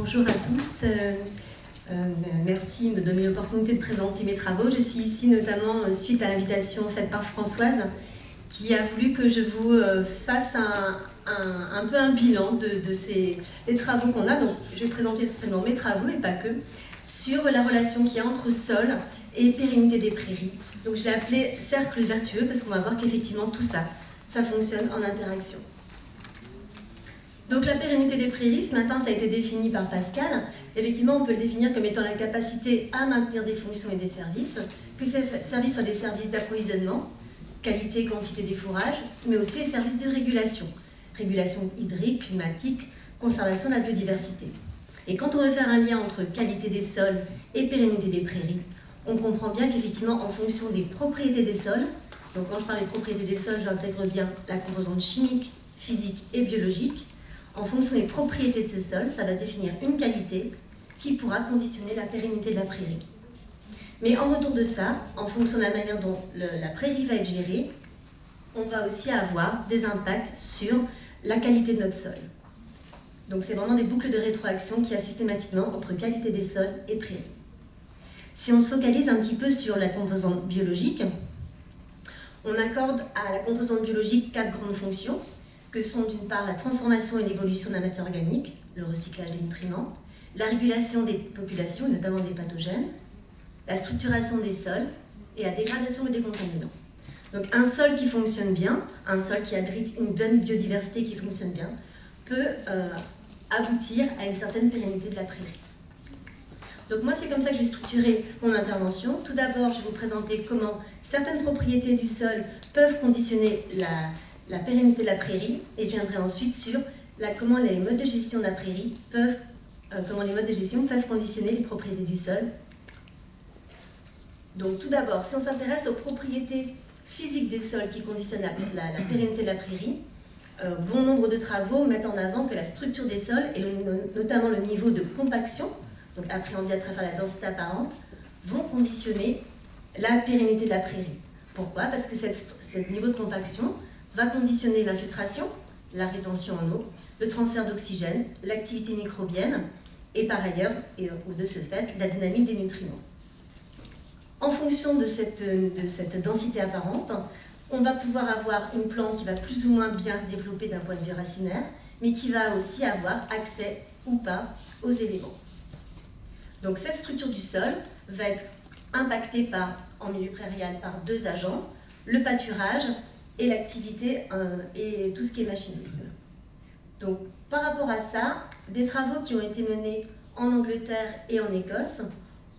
Bonjour à tous. Merci de me donner l'opportunité de présenter mes travaux. Je suis ici notamment suite à l'invitation faite par Françoise qui a voulu que je vous fasse un peu un bilan des travaux qu'on a. Donc, je vais présenter seulement mes travaux, et pas que, sur la relation qu'il y a entre sol et pérennité des prairies. Donc, je l'ai appelé cercle vertueux parce qu'on va voir qu'effectivement tout ça fonctionne en interaction. Donc la pérennité des prairies, ce matin, ça a été défini par Pascal. Effectivement, on peut le définir comme étant la capacité à maintenir des fonctions et des services, que ces services soient des services d'approvisionnement, qualité, quantité des fourrages, mais aussi les services de régulation. Régulation hydrique, climatique, conservation de la biodiversité. Et quand on veut faire un lien entre qualité des sols et pérennité des prairies, on comprend bien qu'effectivement, en fonction des propriétés des sols, donc quand je parle des propriétés des sols, j'intègre bien la composante chimique, physique et biologique. En fonction des propriétés de ces sols, ça va définir une qualité qui pourra conditionner la pérennité de la prairie. Mais en retour de ça, en fonction de la manière dont la prairie va être gérée, on va aussi avoir des impacts sur la qualité de notre sol. Donc c'est vraiment des boucles de rétroaction qu'il y a systématiquement entre qualité des sols et prairie. Si on se focalise un petit peu sur la composante biologique, on accorde à la composante biologique 4 grandes fonctions, que sont d'une part la transformation et l'évolution de la matière organique, le recyclage des nutriments, la régulation des populations, notamment des pathogènes, la structuration des sols et la dégradation des contaminants. Donc un sol qui fonctionne bien, un sol qui abrite une bonne biodiversité qui fonctionne bien, peut aboutir à une certaine pérennité de la prairie. Donc moi, c'est comme ça que je vais structurer mon intervention. Tout d'abord, je vais vous présenter comment certaines propriétés du sol peuvent conditionner la pérennité de la prairie, et je viendrai ensuite sur comment les modes de gestion de la prairie peuvent conditionner les propriétés du sol. Donc tout d'abord, si on s'intéresse aux propriétés physiques des sols qui conditionnent la pérennité de la prairie, bon nombre de travaux mettent en avant que la structure des sols, et notamment le niveau de compaction, donc appréhendé à travers la densité apparente, vont conditionner la pérennité de la prairie. Pourquoi? Parce que ce niveau de compaction va conditionner l'infiltration, la rétention en eau, le transfert d'oxygène, l'activité microbienne et par ailleurs, ou de ce fait, la dynamique des nutriments. En fonction de cette densité apparente, on va pouvoir avoir une plante qui va plus ou moins bien se développer d'un point de vue racinaire, mais qui va aussi avoir accès ou pas aux éléments. Donc cette structure du sol va être impactée en milieu prairial par 2 agents, le pâturage et l'activité et tout ce qui est machinisme. Donc, par rapport à ça, des travaux qui ont été menés en Angleterre et en Écosse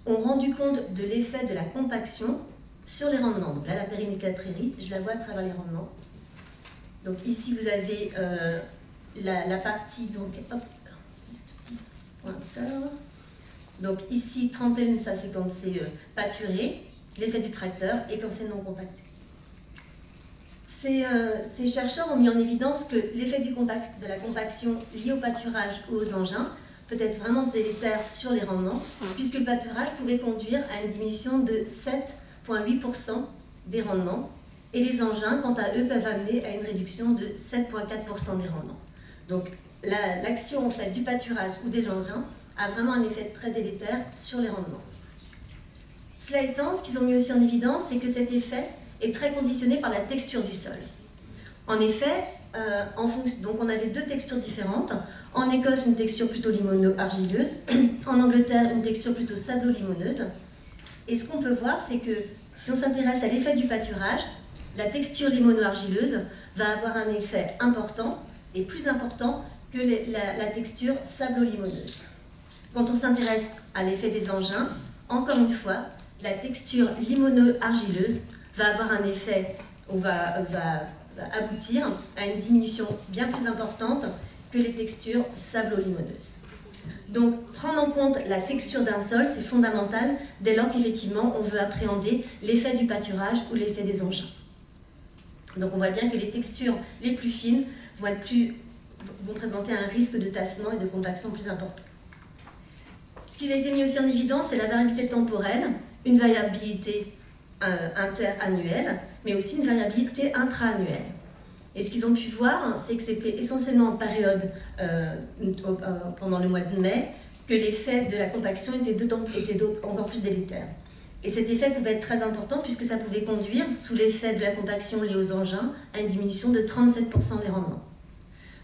ont rendu compte de l'effet de la compaction sur les rendements. Donc là, la pérennité de la prairie, je la vois à travers les rendements. Donc ici, vous avez la partie, donc, hop, pointeur. Donc ici, tremplin, ça c'est quand c'est pâturé, l'effet du tracteur, et quand c'est non compacté. Ces chercheurs ont mis en évidence que l'effet de la compaction lié au pâturage ou aux engins peut être vraiment délétère sur les rendements, puisque le pâturage pouvait conduire à une diminution de 7,8% des rendements, et les engins, quant à eux, peuvent amener à une réduction de 7,4% des rendements. Donc l'action en fait, du pâturage ou des engins a vraiment un effet très délétère sur les rendements. Cela étant, ce qu'ils ont mis aussi en évidence, c'est que cet effet est très conditionné par la texture du sol. En effet, donc on avait 2 textures différentes. En Écosse, une texture plutôt limono-argileuse. En Angleterre, une texture plutôt sablo-limoneuse. Et ce qu'on peut voir, c'est que si on s'intéresse à l'effet du pâturage, la texture limono-argileuse va avoir un effet important et plus important que la texture sablo-limoneuse. Quand on s'intéresse à l'effet des engins, encore une fois, la texture limono-argileuse va avoir un effet, va aboutir à une diminution bien plus importante que les textures sablo-limoneuses. Donc, prendre en compte la texture d'un sol, c'est fondamental dès lors qu'effectivement, on veut appréhender l'effet du pâturage ou l'effet des engins. Donc, on voit bien que les textures les plus fines vont présenter un risque de tassement et de compaction plus important. Ce qui a été mis aussi en évidence, c'est la variabilité temporelle, une variabilité interannuelle, mais aussi une variabilité intra-annuelle. Et ce qu'ils ont pu voir, c'est que c'était essentiellement en période pendant le mois de mai que l'effet de la compaction était encore plus délétère. Et cet effet pouvait être très important puisque ça pouvait conduire, sous l'effet de la compaction liée aux engins, à une diminution de 37% des rendements.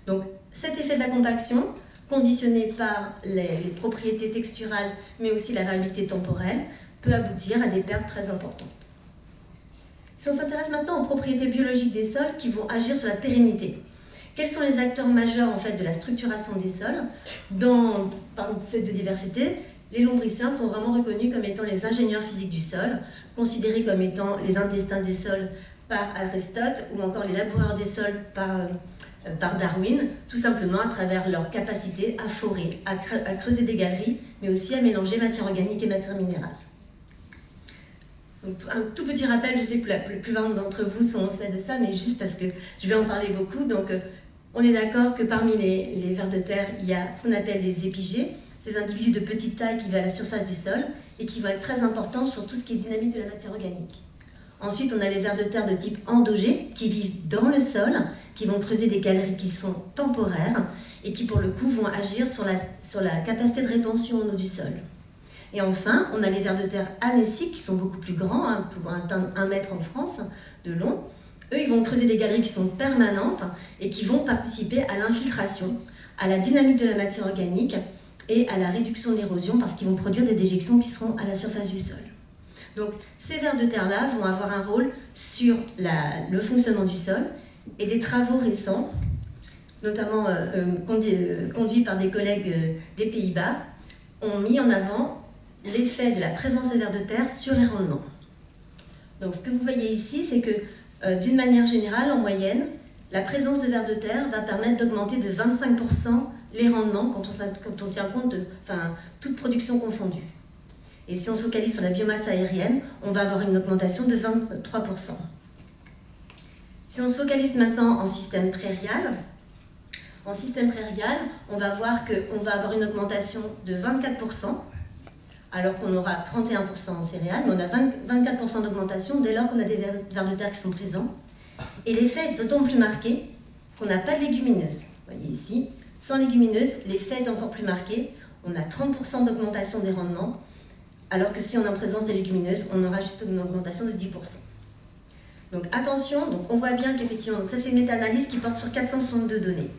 Donc cet effet de la compaction, conditionné par les propriétés texturales, mais aussi la variabilité temporelle, peut aboutir à des pertes très importantes. Si on s'intéresse maintenant aux propriétés biologiques des sols qui vont agir sur la pérennité, quels sont les acteurs majeurs en fait, de la structuration des sols parmi cette biodiversité? Les lombriciens sont vraiment reconnus comme étant les ingénieurs physiques du sol, considérés comme étant les intestins des sols par Aristote ou encore les laboureurs des sols par Darwin, tout simplement à travers leur capacité à forer, à creuser des galeries, mais aussi à mélanger matière organique et matière minérale. Donc, un tout petit rappel, je sais que la plupart d'entre vous sont au fait de ça, mais juste parce que je vais en parler beaucoup. Donc, on est d'accord que parmi les vers de terre, il y a ce qu'on appelle les épigées, ces individus de petite taille qui vivent à la surface du sol et qui vont être très importants sur tout ce qui est dynamique de la matière organique. Ensuite, on a les vers de terre de type endogés qui vivent dans le sol, qui vont creuser des galeries qui sont temporaires et qui, pour le coup, vont agir sur la capacité de rétention en eau du sol. Et enfin, on a les vers de terre anéciques qui sont beaucoup plus grands, pouvant atteindre 1 mètre en France de long. Eux, ils vont creuser des galeries qui sont permanentes et qui vont participer à l'infiltration, à la dynamique de la matière organique et à la réduction de l'érosion parce qu'ils vont produire des déjections qui seront à la surface du sol. Donc ces vers de terre-là vont avoir un rôle sur le fonctionnement du sol et des travaux récents, notamment conduits par des collègues des Pays-Bas, ont mis en avant l'effet de la présence des vers de terre sur les rendements. Donc ce que vous voyez ici, c'est que d'une manière générale, en moyenne, la présence de vers de terre va permettre d'augmenter de 25% les rendements quand on tient compte de toute production confondue. Et si on se focalise sur la biomasse aérienne, on va avoir une augmentation de 23%. Si on se focalise maintenant en système prairial, on va voir qu'on va avoir une augmentation de 24%, alors qu'on aura 31% en céréales, mais on a 24% d'augmentation dès lors qu'on a des vers de terre qui sont présents. Et l'effet est d'autant plus marqué qu'on n'a pas de légumineuses. Vous voyez ici, sans légumineuses, l'effet est encore plus marqué. On a 30% d'augmentation des rendements, alors que si on est en présence des légumineuses, on aura juste une augmentation de 10%. Donc attention, on voit bien qu'effectivement, ça c'est une méta-analyse qui porte sur 462 données.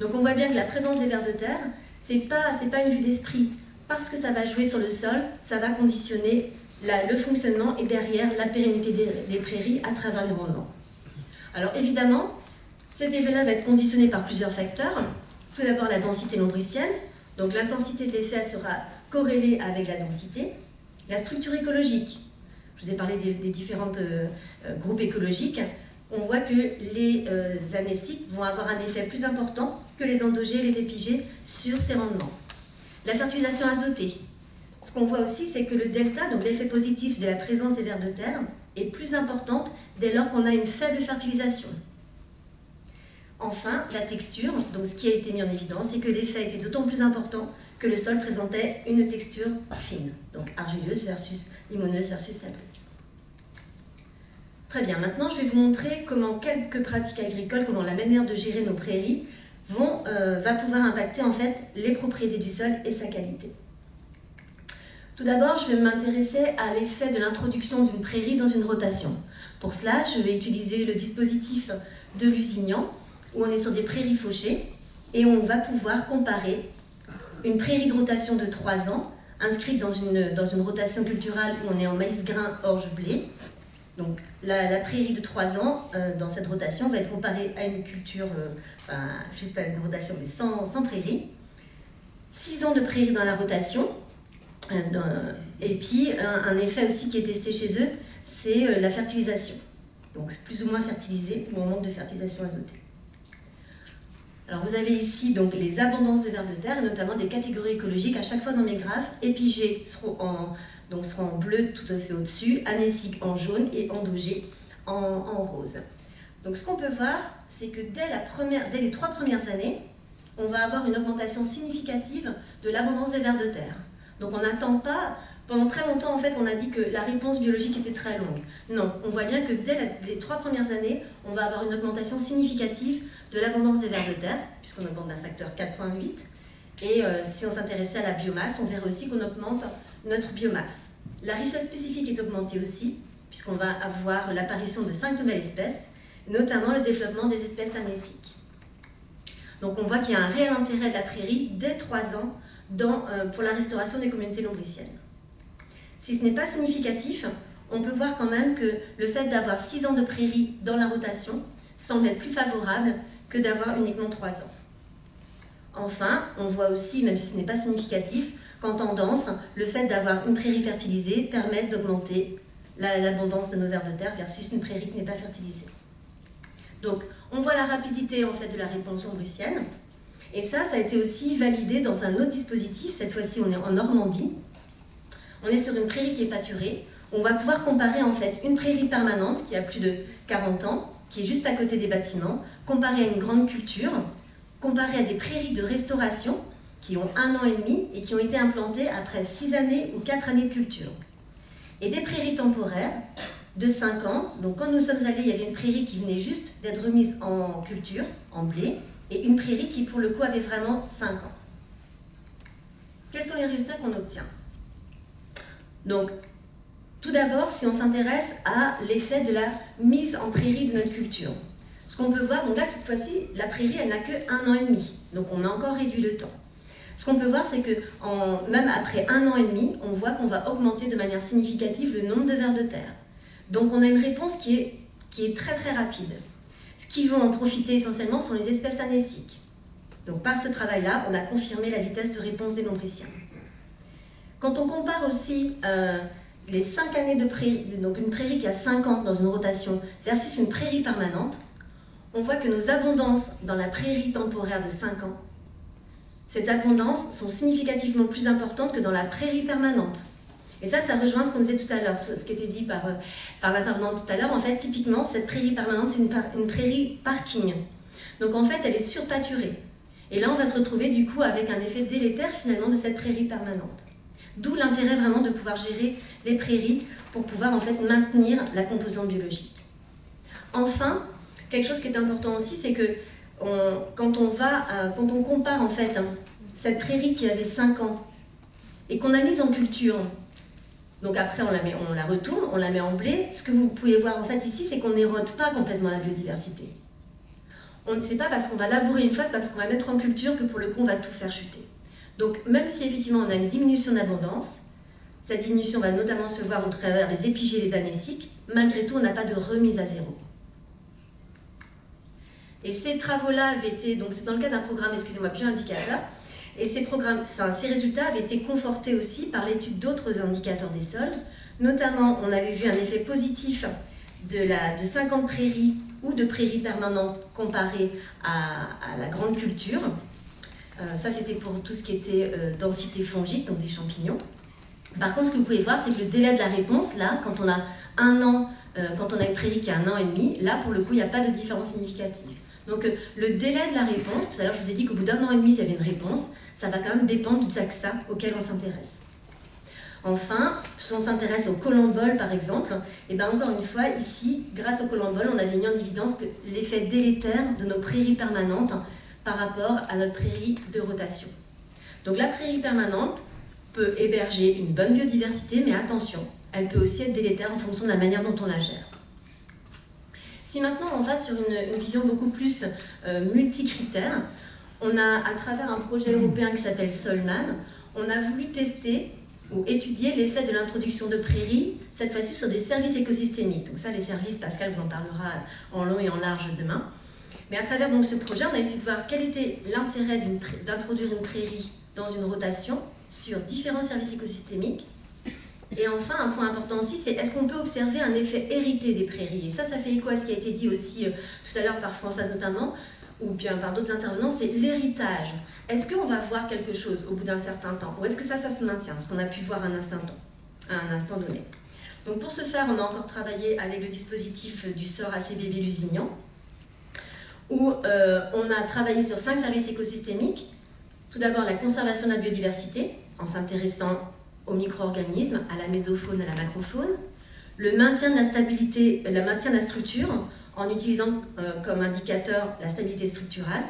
Donc on voit bien que la présence des vers de terre, c'est pas une vue d'esprit. Parce que ça va jouer sur le sol, ça va conditionner le fonctionnement et derrière la pérennité des prairies à travers les rendements. Alors évidemment, cet effet-là va être conditionné par plusieurs facteurs. Tout d'abord la densité lombricienne, donc l'intensité de l'effet sera corrélée avec la densité. La structure écologique, je vous ai parlé des différents groupes écologiques, on voit que les anéciques vont avoir un effet plus important que les endogés et les épigés sur ces rendements. La fertilisation azotée. Ce qu'on voit aussi, c'est que le delta, donc l'effet positif de la présence des vers de terre, est plus importante dès lors qu'on a une faible fertilisation. Enfin, la texture, donc ce qui a été mis en évidence, c'est que l'effet était d'autant plus important que le sol présentait une texture fine, donc argileuse versus limoneuse versus sableuse. Très bien, maintenant je vais vous montrer comment quelques pratiques agricoles, comment la manière de gérer nos prairies va pouvoir impacter en fait les propriétés du sol et sa qualité. Tout d'abord, je vais m'intéresser à l'effet de l'introduction d'une prairie dans une rotation. Pour cela, je vais utiliser le dispositif de Lusignan, où on est sur des prairies fauchées, et on va pouvoir comparer une prairie de rotation de 3 ans, inscrite dans une rotation culturale où on est en maïs grain, orge, blé. Donc la prairie de 3 ans, dans cette rotation, va être comparée à une culture, juste à une rotation, mais sans prairie. 6 ans de prairie dans la rotation, et puis un effet aussi qui est testé chez eux, c'est la fertilisation. Donc plus ou moins fertilisé ou en manque de fertilisation azotée. Alors vous avez ici donc les abondances de vers de terre, et notamment des catégories écologiques à chaque fois dans mes graphes. Épigées seront en bleu tout à fait au-dessus, anéciques en jaune et endogées en rose. Donc ce qu'on peut voir, c'est que dès les 3 premières années, on va avoir une augmentation significative de l'abondance des vers de terre. Donc on n'attend pas, pendant très longtemps en fait on a dit que la réponse biologique était très longue. Non, on voit bien que dès les 3 premières années, on va avoir une augmentation significative de l'abondance des vers de terre, puisqu'on augmente d'un facteur 4,8. Et si on s'intéressait à la biomasse, on verrait aussi qu'on augmente notre biomasse. La richesse spécifique est augmentée aussi, puisqu'on va avoir l'apparition de 5 nouvelles espèces, notamment le développement des espèces anéciques. Donc on voit qu'il y a un réel intérêt de la prairie dès 3 ans pour la restauration des communautés lombriciennes. Si ce n'est pas significatif, on peut voir quand même que le fait d'avoir 6 ans de prairie dans la rotation semble être plus favorable que d'avoir uniquement 3 ans. Enfin, on voit aussi, même si ce n'est pas significatif, qu'en tendance, le fait d'avoir une prairie fertilisée permet d'augmenter l'abondance de nos vers de terre versus une prairie qui n'est pas fertilisée. Donc, on voit la rapidité en fait de la réponse lombricienne. Et ça a été aussi validé dans un autre dispositif. Cette fois-ci, on est en Normandie. On est sur une prairie qui est pâturée. On va pouvoir comparer en fait une prairie permanente qui a plus de 40 ans, qui est juste à côté des bâtiments, comparée à une grande culture, comparée à des prairies de restauration qui ont 1 an et demi et qui ont été implantées après 6 années ou 4 années de culture. Et des prairies temporaires de 5 ans. Donc quand nous sommes allés, il y avait une prairie qui venait juste d'être remise en culture, en blé, et une prairie qui pour le coup avait vraiment 5 ans. Quels sont les résultats qu'on obtient? Donc, tout d'abord, si on s'intéresse à l'effet de la mise en prairie de notre culture. Ce qu'on peut voir, donc là cette fois-ci, la prairie elle n'a que 1 an et demi, donc on a encore réduit le temps. Ce qu'on peut voir, c'est que même après 1 an et demi, on voit qu'on va augmenter de manière significative le nombre de vers de terre. Donc on a une réponse qui est très très rapide. Ce qui vont en profiter essentiellement sont les espèces anéciques. Donc par ce travail-là, on a confirmé la vitesse de réponse des lombriciens. Quand on compare aussi les 5 années de prairie, donc une prairie qui a 5 ans dans une rotation versus une prairie permanente, on voit que nos abondances dans la prairie temporaire de 5 ans, ces abondances sont significativement plus importantes que dans la prairie permanente. Et ça rejoint ce qu'on disait tout à l'heure, ce qui était dit par l'intervenante tout à l'heure. En fait, typiquement, cette prairie permanente, c'est une prairie parking. Donc en fait, elle est surpâturée. Et là, on va se retrouver du coup avec un effet délétère finalement de cette prairie permanente. D'où l'intérêt vraiment de pouvoir gérer les prairies pour pouvoir en fait maintenir la composante biologique. Enfin, quelque chose qui est important aussi, c'est que quand on compare en fait cette prairie qui avait 5 ans et qu'on a mise en culture, donc après on la retourne, on la met en blé, ce que vous pouvez voir en fait ici, c'est qu'on n'érode pas complètement la biodiversité. On ne sait pas parce qu'on va labourer une fois, c'est parce qu'on va mettre en culture que pour le coup on va tout faire chuter. Donc même si effectivement on a une diminution d'abondance, cette diminution va notamment se voir au travers des épigées et les anéciques, malgré tout on n'a pas de remise à zéro. Et ces travaux-là avaient été, donc c'est dans le cadre d'un programme, excusez-moi, bioindicateur, et ces résultats avaient été confortés aussi par l'étude d'autres indicateurs des sols. Notamment, on avait vu un effet positif de 50 prairies ou de prairies permanentes comparées à la grande culture. Ça, c'était pour tout ce qui était densité fongique, donc des champignons. Par contre, ce que vous pouvez voir, c'est que le délai de la réponse, là, quand on a 1 an, quand on a une prairie qui a 1 an et demi, là, pour le coup, il n'y a pas de différence significative. Donc, le délai de la réponse, tout à l'heure, je vous ai dit qu'au bout d'1 an et demi, il y avait une réponse, ça va quand même dépendre du taxa auquel on s'intéresse. Enfin, si on s'intéresse au colombol, par exemple, et bien encore une fois, ici, grâce au colombol, on avait mis en évidence que l'effet délétère de nos prairies permanentes par rapport à notre prairie de rotation. Donc, la prairie permanente peut héberger une bonne biodiversité, mais attention, elle peut aussi être délétère en fonction de la manière dont on la gère. Si maintenant on va sur une vision beaucoup plus multicritère, on a, à travers un projet européen qui s'appelle Solman, on a voulu tester ou étudier l'effet de l'introduction de prairies, cette fois-ci sur des services écosystémiques. Donc ça, les services, Pascal vous en parlera en long et en large demain. Mais à travers donc, ce projet, on a essayé de voir quel était l'intérêt d'introduire une prairie dans une rotation sur différents services écosystémiques. Et enfin, un point important aussi, c'est est-ce qu'on peut observer un effet hérité des prairies? Et ça fait écho à ce qui a été dit aussi tout à l'heure par Françoise notamment, ou bien par d'autres intervenants, c'est l'héritage. Est-ce qu'on va voir quelque chose au bout d'un certain temps? Ou est-ce que ça se maintient, ce qu'on a pu voir à un instant donné? Donc pour ce faire, on a encore travaillé avec le dispositif du SOR ACBB Lusignan, où on a travaillé sur 5 services écosystémiques. Tout d'abord, la conservation de la biodiversité, en s'intéressant aux micro-organismes, à la mésofaune, à la macrofaune, le maintien de la stabilité, le maintien de la structure, en utilisant comme indicateur la stabilité structurale,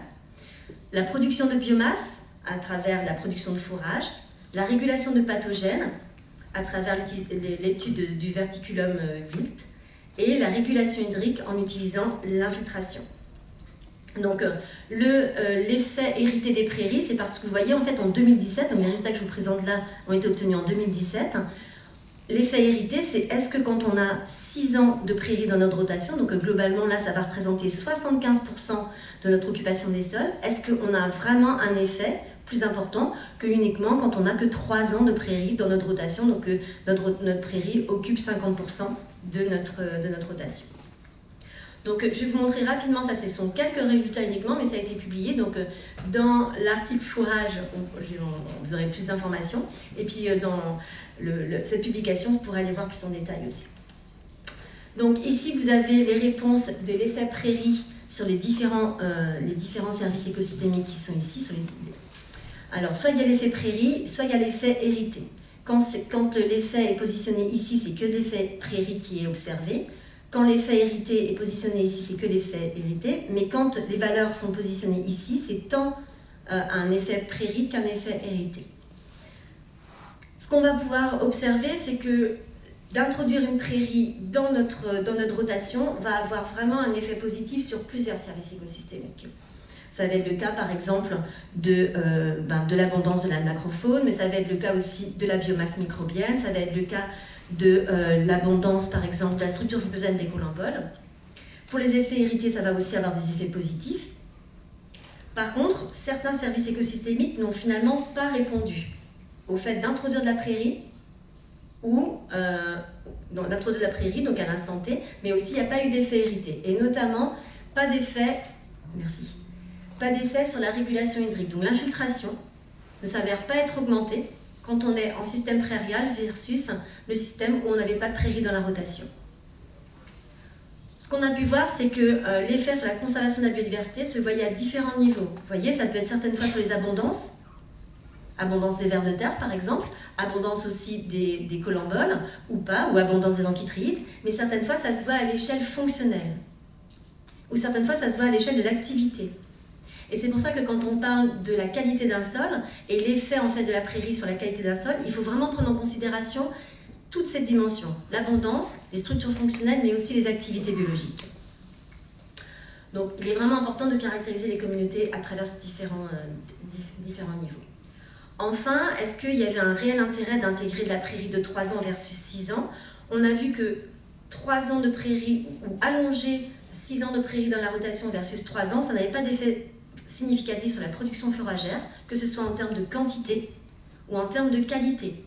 la production de biomasse, à travers la production de fourrage, la régulation de pathogènes à travers l'étude du verticulum wilt et la régulation hydrique en utilisant l'infiltration. Donc l'effet hérité des prairies, c'est parce que vous voyez en fait en 2017, donc les résultats que je vous présente là ont été obtenus en 2017. L'effet hérité, c'est est-ce que quand on a 6 ans de prairies dans notre rotation, donc globalement là ça va représenter 75% de notre occupation des sols, est-ce qu'on a vraiment un effet plus important que uniquement quand on n'a que 3 ans de prairies dans notre rotation, donc notre prairie occupe 50% de notre rotation. Donc je vais vous montrer rapidement, ça ce sont quelques résultats uniquement, mais ça a été publié donc dans l'article fourrage, vous aurez plus d'informations, et puis dans cette publication, vous pourrez aller voir plus en détail aussi. Donc ici vous avez les réponses de l'effet prairie sur les différents services écosystémiques qui sont ici, sur les. Alors, soit il y a l'effet prairie, soit il y a l'effet hérité. Quand l'effet est positionné ici, c'est que l'effet prairie qui est observé. Quand l'effet hérité est positionné ici, c'est que l'effet hérité. Mais quand les valeurs sont positionnées ici, c'est tant un effet prairie qu'un effet hérité. Ce qu'on va pouvoir observer, c'est que d'introduire une prairie dans notre rotation va avoir vraiment un effet positif sur plusieurs services écosystémiques. Ça va être le cas, par exemple, de l'abondance de la macrofaune, mais ça va être le cas aussi de la biomasse microbienne, ça va être le cas de l'abondance, par exemple, de la structure fonctionnelle des collemboles. Pour les effets hérités, ça va aussi avoir des effets positifs. Par contre, certains services écosystémiques n'ont finalement pas répondu au fait d'introduire de la prairie, d'introduire de la prairie, donc à l'instant T, mais aussi il n'y a pas eu d'effet hérité, et notamment pas d'effet, merci, pas d'effet sur la régulation hydrique. Donc l'infiltration ne s'avère pas être augmentée quand on est en système prairial versus le système où on n'avait pas de prairie dans la rotation. Ce qu'on a pu voir, c'est que l'effet sur la conservation de la biodiversité se voyait à différents niveaux. Vous voyez, ça peut être certaines fois sur les abondances, abondance des vers de terre par exemple, abondance aussi des collemboles ou pas, ou abondance des amphitriides, mais certaines fois ça se voit à l'échelle fonctionnelle, ou certaines fois ça se voit à l'échelle de l'activité. Et c'est pour ça que quand on parle de la qualité d'un sol et l'effet en fait de la prairie sur la qualité d'un sol, il faut vraiment prendre en considération toutes ces dimensions, l'abondance, les structures fonctionnelles, mais aussi les activités biologiques. Donc il est vraiment important de caractériser les communautés à travers ces différents niveaux. Enfin, est-ce qu'il y avait un réel intérêt d'intégrer de la prairie de 3 ans versus 6 ans? On a vu que 3 ans de prairie, ou allonger 6 ans de prairie dans la rotation versus 3 ans, ça n'avait pas d'effet significatif sur la production fourragère, que ce soit en termes de quantité ou en termes de qualité,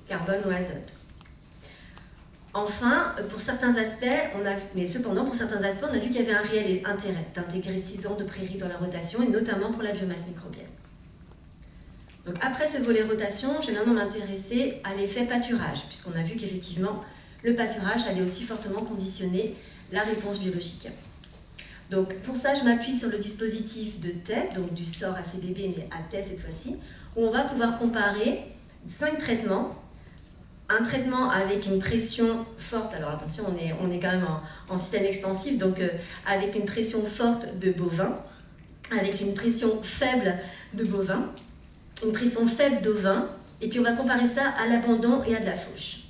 carbone ou azote. Enfin, pour certains aspects, mais cependant, pour certains aspects, on a vu qu'il y avait un réel intérêt d'intégrer 6 ans de prairie dans la rotation, et notamment pour la biomasse microbienne. Donc après ce volet rotation, je vais maintenant m'intéresser à l'effet pâturage, puisqu'on a vu qu'effectivement, le pâturage allait aussi fortement conditionner la réponse biologique. Donc pour ça, je m'appuie sur le dispositif de TET, donc du SOR ACBB, mais à TET cette fois-ci, où on va pouvoir comparer 5 traitements. Un traitement avec une pression forte, alors attention, on est quand même en système extensif, donc avec une pression forte de bovin, avec une pression faible de bovin, une pression faible d'ovin, et puis on va comparer ça à l'abandon et à de la fauche.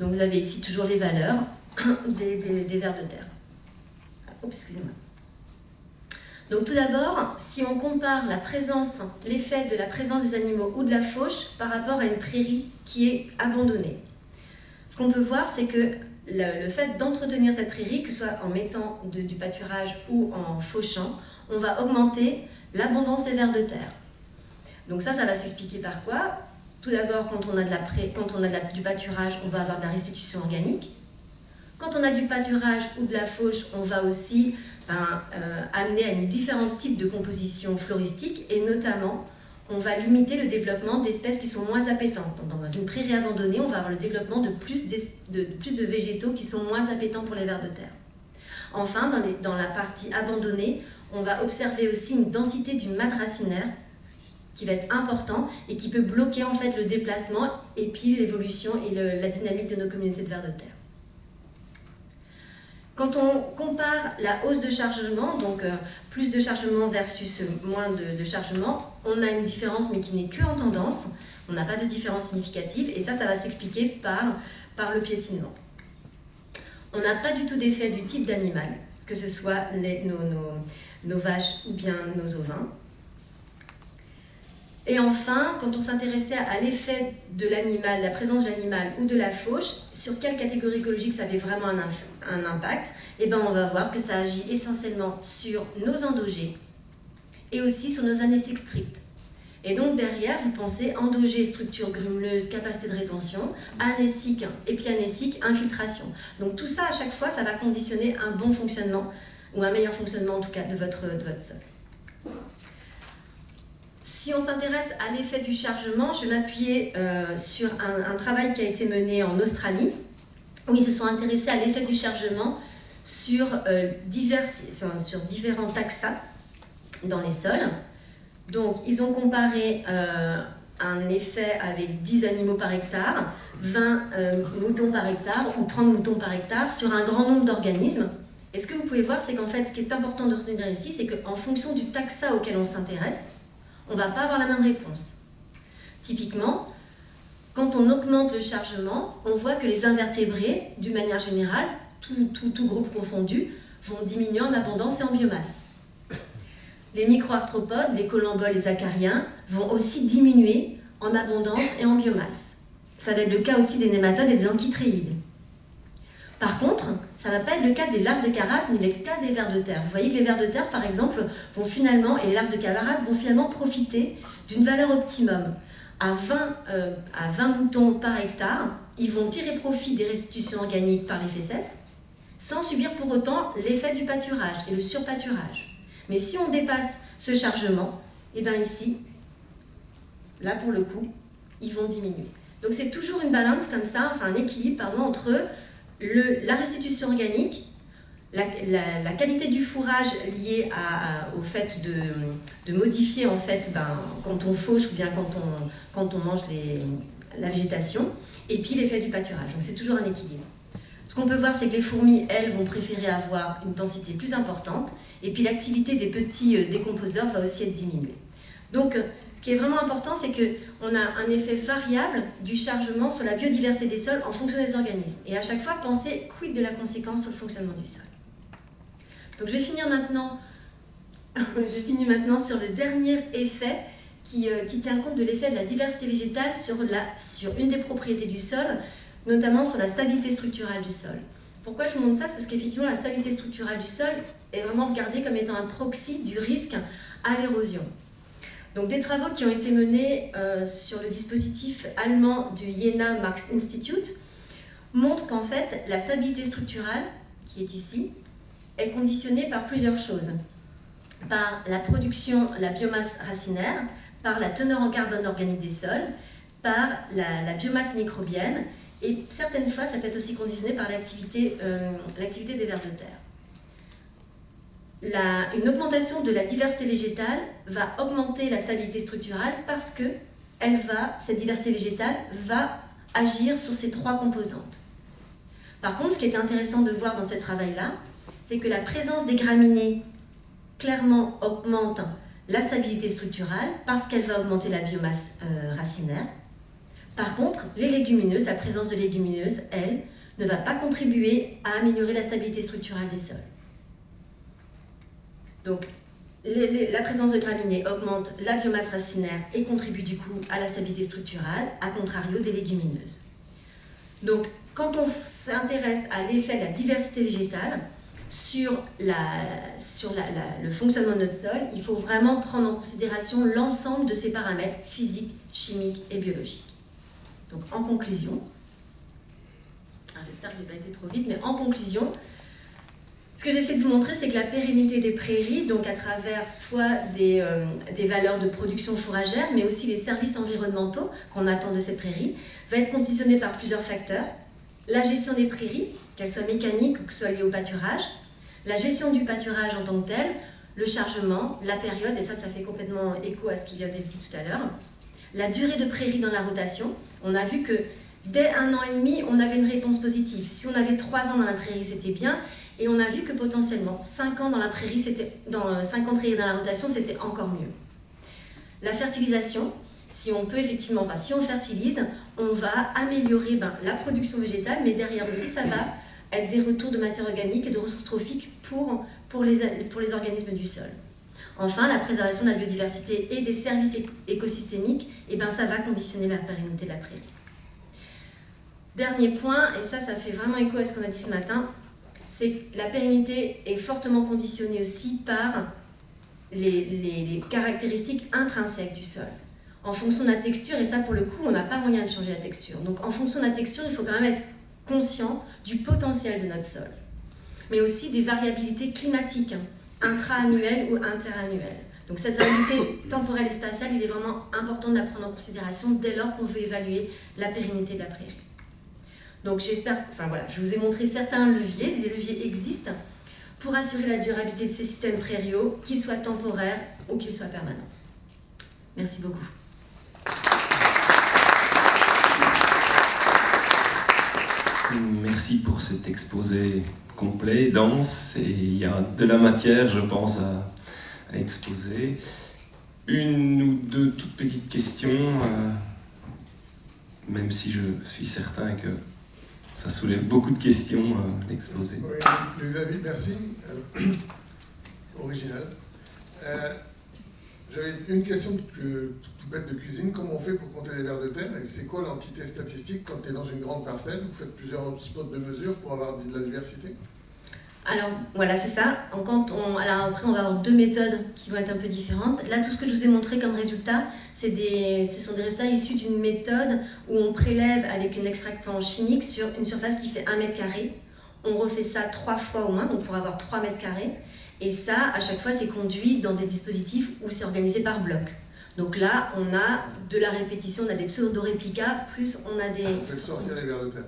Donc vous avez ici toujours les valeurs des vers de terre. Oups, excusez-moi. Donc tout d'abord, si on compare l'effet de la présence des animaux ou de la fauche par rapport à une prairie qui est abandonnée, ce qu'on peut voir, c'est que le fait d'entretenir cette prairie, que ce soit en mettant du pâturage ou en fauchant, on va augmenter l'abondance des vers de terre. Donc ça va s'expliquer par quoi? Tout d'abord, quand on a du pâturage, on va avoir de la restitution organique. Quand on a du pâturage ou de la fauche, on va aussi amener à différents types de composition floristique, et notamment, on va limiter le développement d'espèces qui sont moins appétantes. Donc, dans une prairie abandonnée, on va avoir le développement de plus de végétaux qui sont moins appétants pour les vers de terre. Enfin, dans la partie abandonnée, on va observer aussi une densité du mat racinaire qui va être important et qui peut bloquer en fait le déplacement et puis l'évolution et la dynamique de nos communautés de vers de terre. Quand on compare la hausse de chargement, donc plus de chargement versus moins de chargement, on a une différence mais qui n'est que en tendance. On n'a pas de différence significative et ça va s'expliquer par le piétinement. On n'a pas du tout d'effet du type d'animal, que ce soit nos vaches ou bien nos ovins. Et enfin, quand on s'intéressait à l'effet de l'animal, la présence de l'animal ou de la fauche, sur quelle catégorie écologique ça avait vraiment un impact, et ben on va voir que ça agit essentiellement sur nos endogés et aussi sur nos anéciques strictes. Et donc derrière, vous pensez endogé, structure grumeleuse, capacité de rétention, anécique, épianécique, infiltration. Donc tout ça, à chaque fois, ça va conditionner un bon fonctionnement, ou un meilleur fonctionnement en tout cas, de votre sol. Si on s'intéresse à l'effet du chargement, je vais m'appuyer sur un travail qui a été mené en Australie, où ils se sont intéressés à l'effet du chargement sur différents taxa dans les sols. Donc, ils ont comparé un effet avec 10 animaux par hectare, 20 moutons par hectare ou 30 moutons par hectare sur un grand nombre d'organismes. Et ce que vous pouvez voir, c'est qu'en fait, ce qui est important de retenir ici, c'est qu'en fonction du taxa auquel on s'intéresse, on ne va pas avoir la même réponse. Typiquement, quand on augmente le chargement, on voit que les invertébrés, d'une manière générale, tout groupe confondu, vont diminuer en abondance et en biomasse. Les microarthropodes, les collemboles, les acariens, vont aussi diminuer en abondance et en biomasse. Ça va être le cas aussi des nématodes et des amphitrhéides. Par contre, ça ne va pas être le cas des larves de carapace ni le cas des vers de terre. Vous voyez que les vers de terre, par exemple, et les larves de carapace vont finalement profiter d'une valeur optimum. À 20 moutons par hectare, ils vont tirer profit des restitutions organiques par les fesses, sans subir pour autant l'effet du pâturage et le surpâturage. Mais si on dépasse ce chargement, et bien ici, là pour le coup, ils vont diminuer. Donc c'est toujours une balance comme ça, enfin un équilibre entre la restitution organique, la qualité du fourrage liée au fait de modifier en fait, quand on fauche ou bien quand on mange la végétation, et puis l'effet du pâturage. Donc c'est toujours un équilibre. Ce qu'on peut voir, c'est que les fourmis, elles, vont préférer avoir une densité plus importante, et puis l'activité des petits décomposeurs va aussi être diminuée. Donc, ce qui est vraiment important, c'est qu'on a un effet variable du chargement sur la biodiversité des sols en fonction des organismes. Et à chaque fois, pensez quid de la conséquence sur le fonctionnement du sol. Donc, je finis maintenant sur le dernier effet qui tient compte de l'effet de la diversité végétale sur une des propriétés du sol, notamment sur la stabilité structurale du sol. Pourquoi je vous montre ça? C'est parce qu'effectivement, la stabilité structurale du sol est vraiment regardée comme étant un proxy du risque à l'érosion. Donc, des travaux qui ont été menés sur le dispositif allemand du Jena Marx Institute montrent qu'en fait, la stabilité structurale, qui est ici, est conditionnée par plusieurs choses. Par la production, la biomasse racinaire, par la teneur en carbone organique des sols, par la biomasse microbienne, et certaines fois, ça peut être aussi conditionné par l'activité des vers de terre. Une augmentation de la diversité végétale va augmenter la stabilité structurale parce que cette diversité végétale va agir sur ces trois composantes. Par contre, ce qui est intéressant de voir dans ce travail-là, c'est que la présence des graminées clairement augmente la stabilité structurale parce qu'elle va augmenter la biomasse racinaire. Par contre, les légumineuses, la présence de légumineuses, elle, ne va pas contribuer à améliorer la stabilité structurale des sols. Donc, la présence de graminées augmente la biomasse racinaire et contribue du coup à la stabilité structurale, à contrario des légumineuses. Donc, quand on s'intéresse à l'effet de la diversité végétale sur le fonctionnement de notre sol, il faut vraiment prendre en considération l'ensemble de ces paramètres physiques, chimiques et biologiques. Donc, en conclusion, j'espère que je n'ai pas été trop vite, mais en conclusion, ce que j'essaie de vous montrer, c'est que la pérennité des prairies, donc à travers soit des valeurs de production fourragère, mais aussi les services environnementaux qu'on attend de ces prairies, va être conditionnée par plusieurs facteurs. La gestion des prairies, qu'elles soient mécaniques ou qu'elles soient liées au pâturage, la gestion du pâturage en tant que tel, le chargement, la période, et ça fait complètement écho à ce qui vient d'être dit tout à l'heure, la durée de prairie dans la rotation. On a vu que dès 1 an et demi, on avait une réponse positive. Si on avait 3 ans dans la prairie, c'était bien. Et on a vu que potentiellement, 5 ans dans la prairie, 5 ans prairie dans la rotation, c'était encore mieux. La fertilisation, si on peut effectivement, si on fertilise, on va améliorer la production végétale, mais derrière aussi, ça va être des retours de matière organique et de ressources trophiques pour les organismes du sol. Enfin, la préservation de la biodiversité et des services écosystémiques, ça va conditionner la pérennité de la prairie. Dernier point, et ça fait vraiment écho à ce qu'on a dit ce matin, c'est que la pérennité est fortement conditionnée aussi par les caractéristiques intrinsèques du sol. En fonction de la texture, et ça pour le coup, on n'a pas moyen de changer la texture. Donc en fonction de la texture, il faut quand même être conscient du potentiel de notre sol, mais aussi des variabilités climatiques, intra-annuelles ou interannuelles. Donc cette variabilité temporelle et spatiale, il est vraiment important de la prendre en considération dès lors qu'on veut évaluer la pérennité de la prairie. Donc j'espère, je vous ai montré certains leviers, des leviers existent pour assurer la durabilité de ces systèmes prairiaux, qu'ils soient temporaires ou qu'ils soient permanents. Merci beaucoup. Merci pour cet exposé complet, dense, et il y a de la matière, je pense, à exposer. Une ou deux toutes petites questions, même si je suis certain que ça soulève beaucoup de questions, l'exposé. Oui, Ludovic, merci. Original. J'avais une question toute bête de cuisine. Comment on fait pour compter les vers de terre? Et c'est quoi l'entité statistique quand tu es dans une grande parcelle? Vous faites plusieurs spots de mesure pour avoir de la diversité? Alors voilà, c'est ça. Alors après, on va avoir deux méthodes qui vont être un peu différentes. Là, tout ce que je vous ai montré comme résultat, ce sont des résultats issus d'une méthode où on prélève avec un extractant chimique sur une surface qui fait 1 mètre carré. On refait ça 3 fois au moins, donc pour avoir 3 mètres carrés. Et ça, à chaque fois, c'est conduit dans des dispositifs où c'est organisé par bloc. Donc là, on a de la répétition, on a des pseudo-réplicas, plus on a des... On fait sortir les vers de terre.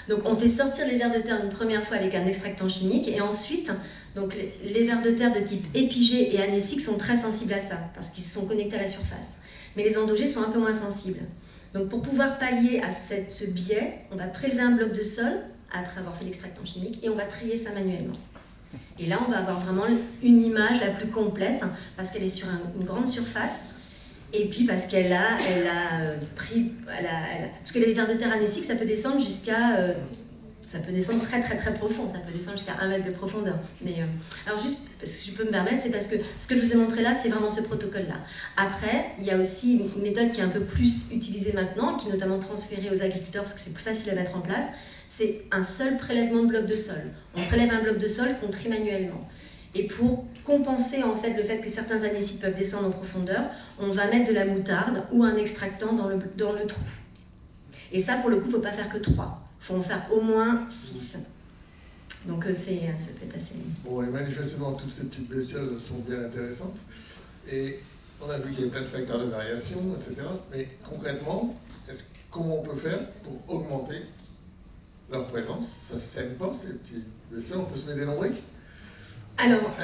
Donc on fait sortir les vers de terre une première fois avec un extractant chimique, et ensuite, donc les vers de terre de type épigée et anécique sont très sensibles à ça, parce qu'ils sont connectés à la surface. Mais les endogés sont un peu moins sensibles. Donc pour pouvoir pallier à ce biais, on va prélever un bloc de sol, après avoir fait l'extractant chimique, et on va trier ça manuellement. Et là, on va avoir vraiment une image la plus complète, parce qu'elle est sur une grande surface, et puis parce qu'elle a pris... parce que les vers de terre anéciques, ça peut descendre jusqu'à... ça peut descendre très très très profond, ça peut descendre jusqu'à 1 mètre de profondeur. Mais, alors juste, si je peux me permettre, c'est parce que ce que je vous ai montré là, c'est vraiment ce protocole-là. Après, il y a aussi une méthode qui est un peu plus utilisée maintenant, qui est notamment transférée aux agriculteurs, parce que c'est plus facile à mettre en place, c'est un seul prélèvement de bloc de sol. On prélève un bloc de sol qu'on trie manuellement. Et pour compenser en fait le fait que certains anéciques peuvent descendre en profondeur, on va mettre de la moutarde ou un extractant dans le trou. Et ça, pour le coup, il ne faut pas faire que 3. Il faut en faire au moins 6. Donc ça peut être assez... Bon, et manifestement, toutes ces petites bestioles sont bien intéressantes. Et on a vu qu'il y avait plein de facteurs de variation, etc. Mais concrètement, comment on peut faire pour augmenter leur présence? Ça ne se sème pas, ces petites bestioles? On peut se mettre des lombriques? Alors,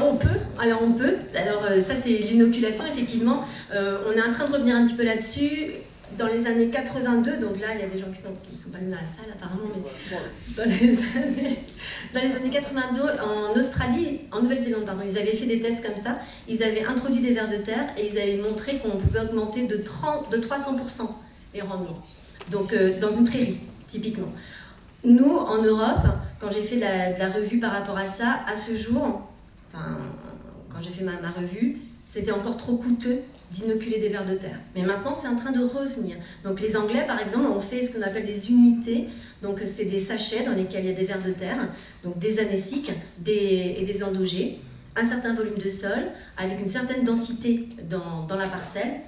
on peut. Alors, ça, c'est l'inoculation, effectivement. On est en train de revenir un petit peu là-dessus. Dans les années 82, donc là, il y a des gens qui sont pas venus dans la salle, apparemment, mais dans les années 82, en Australie, en Nouvelle-Zélande, pardon, ils avaient fait des tests comme ça. Ils avaient introduit des vers de terre et ils avaient montré qu'on pouvait augmenter de 300% les rendements. Donc, dans une prairie, typiquement. Nous, en Europe, quand j'ai fait de la revue par rapport à ça, à ce jour, quand j'ai fait ma revue, c'était encore trop coûteux d'inoculer des vers de terre. Mais maintenant, c'est en train de revenir. Donc les Anglais, par exemple, ont fait ce qu'on appelle des unités. Donc c'est des sachets dans lesquels il y a des vers de terre, donc des anéciques et des endogés, un certain volume de sol, avec une certaine densité dans la parcelle,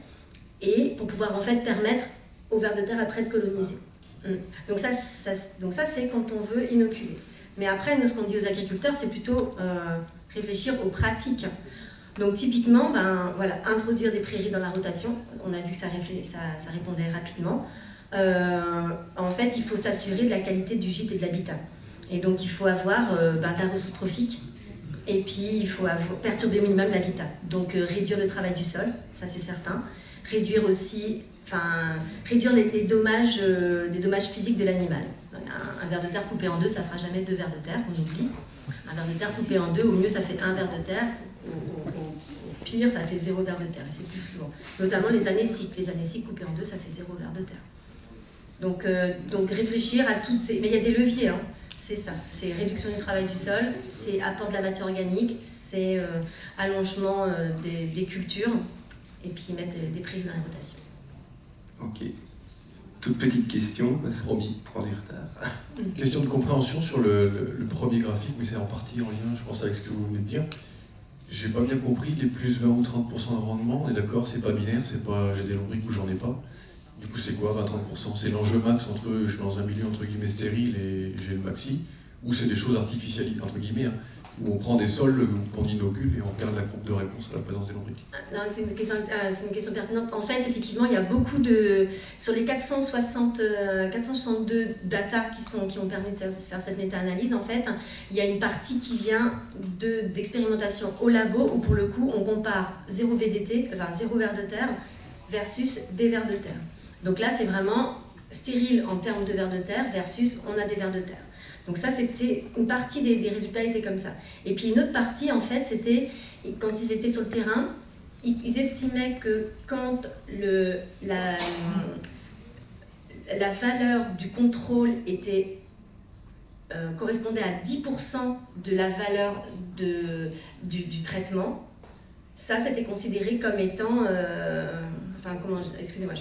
et pour pouvoir en fait permettre aux vers de terre après de coloniser. Donc ça c'est quand on veut inoculer. Mais après, nous, ce qu'on dit aux agriculteurs, c'est plutôt réfléchir aux pratiques. Donc typiquement, introduire des prairies dans la rotation, on a vu que ça répondait rapidement. En fait, il faut s'assurer de la qualité du gîte et de l'habitat. Et donc il faut avoir de la ressource trophique, et puis il faut perturber au minimum l'habitat. Donc réduire le travail du sol, ça c'est certain. Réduire aussi... réduire les dommages, des dommages physiques de l'animal. Un ver de terre coupé en deux, ça ne fera jamais 2 vers de terre, on oublie. Un ver de terre coupé en deux, au mieux ça fait un ver de terre, au pire ça fait 0 ver de terre, et c'est plus souvent. Notamment les anéciques. Les anéciques coupés en deux, ça fait 0 ver de terre. Donc réfléchir à toutes ces... Mais il y a des leviers, hein. C'est ça, c'est réduction du travail du sol, c'est apport de la matière organique, c'est allongement des cultures, et puis mettre des prix dans la rotation. Ok. Toute petite question, parce qu'on Promis. prend du retard. Question de compréhension sur le premier graphique, mais c'est en partie en lien, je pense, avec ce que vous venez de dire. J'ai pas bien compris, les plus 20 ou 30% de rendement, on est d'accord, c'est pas binaire, c'est pas j'ai des lombriques ou j'en ai pas. Du coup, c'est quoi 20-30%? C'est l'enjeu max entre je suis dans un milieu entre guillemets stérile et j'ai le maxi, ou c'est des choses artificielles, entre guillemets, hein, où on prend des sols qu'on inocule et on perd la courbe de réponse à la présence des lombriques? Non, c'est une question pertinente. En fait, effectivement, il y a beaucoup de... Sur les 462 data qui ont permis de faire cette méta-analyse, en fait, il y a une partie qui vient d'expérimentation au labo, où pour le coup, on compare 0 VDT, enfin 0 ver de terre, versus des vers de terre. Donc là, c'est vraiment stérile en termes de vers de terre versus on a des vers de terre. Donc ça, c'était une partie des résultats étaient comme ça. Et puis une autre partie, en fait, c'était quand ils étaient sur le terrain, ils estimaient que quand la valeur du contrôle correspondait à 10% de la valeur du traitement, ça, c'était considéré comme étant... excusez-moi,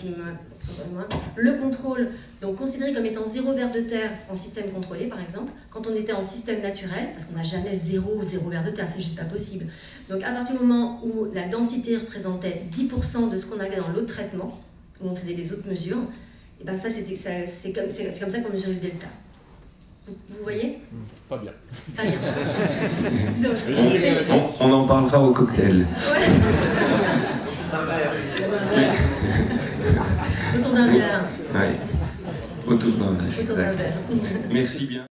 le contrôle, donc considéré comme étant 0 ver de terre en système contrôlé, par exemple, quand on était en système naturel, parce qu'on n'a jamais 0 ver de terre, c'est juste pas possible. Donc à partir du moment où la densité représentait 10% de ce qu'on avait dans l'autre traitement, où on faisait les autres mesures, et ben ça, c'est comme ça qu'on mesurait le delta. Vous voyez? Pas bien. Pas bien. Donc, On en parlera au cocktail. ouais. Autour d'un verre. Ouais. Autour d'un verre, Autour d'un exact. verre. Merci bien.